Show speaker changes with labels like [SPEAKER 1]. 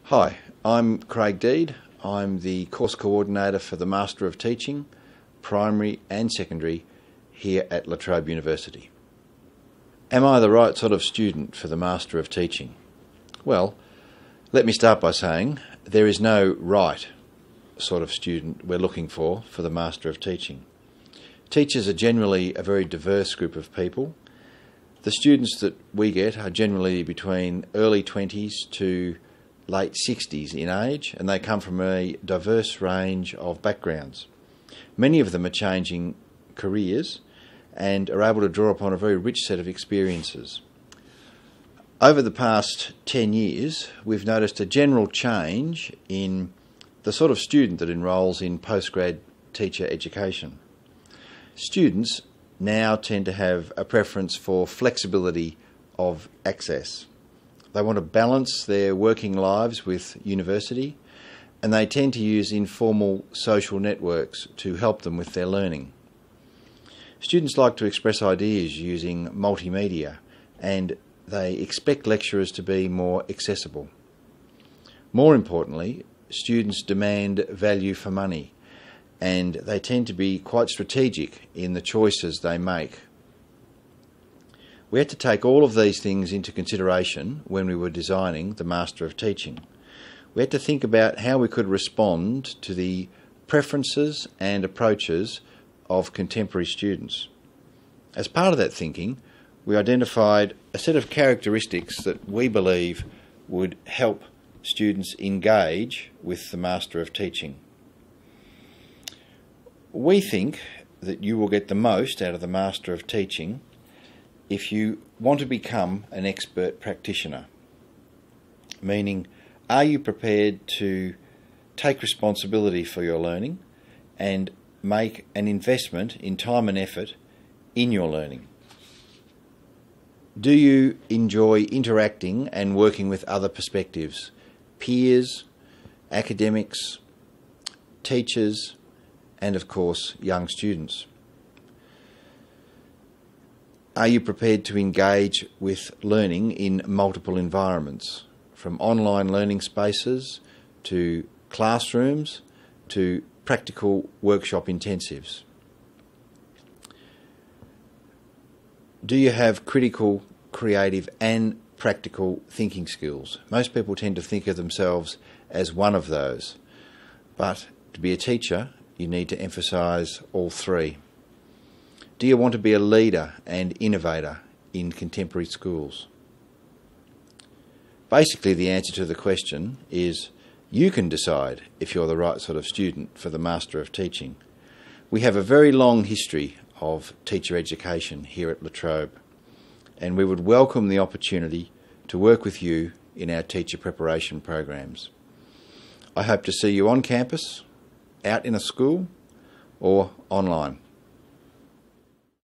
[SPEAKER 1] Hi, I'm Craig Deed. I'm the course coordinator for the Master of Teaching, primary and secondary, here at Trobe University. Am I the right sort of student for the Master of Teaching? Well, let me start by saying there is no right sort of student we're looking for the Master of Teaching. Teachers are generally a very diverse group of people. The students that we get are generally between early 20s to late 60s in age, and they come from a diverse range of backgrounds. Many of them are changing careers and are able to draw upon a very rich set of experiences. Over the past 10 years, we've noticed a general change in the sort of student that enrolls in postgrad teacher education. Students now tend to have a preference for flexibility of access. They want to balance their working lives with university, and they tend to use informal social networks to help them with their learning. Students like to express ideas using multimedia, and they expect lecturers to be more accessible. More importantly, students demand value for money, and they tend to be quite strategic in the choices they make. We had to take all of these things into consideration when we were designing the Master of Teaching. We had to think about how we could respond to the preferences and approaches of contemporary students. As part of that thinking, we identified a set of characteristics that we believe would help students engage with the Master of Teaching. We think that you will get the most out of the Master of Teaching if you want to become an expert practitioner. Meaning, are you prepared to take responsibility for your learning and make an investment in time and effort in your learning? Do you enjoy interacting and working with other perspectives, peers, academics, teachers, and of course young students? Are you prepared to engage with learning in multiple environments, from online learning spaces to classrooms to practical workshop intensives? Do you have critical, creative and practical thinking skills? Most people tend to think of themselves as one of those, but to be a teacher you need to emphasise all three. Do you want to be a leader and innovator in contemporary schools? Basically, the answer to the question is you can decide if you're the right sort of student for the Master of Teaching. We have a very long history of teacher education here at La Trobe, and we would welcome the opportunity to work with you in our teacher preparation programs. I hope to see you on campus, out in a school, or online.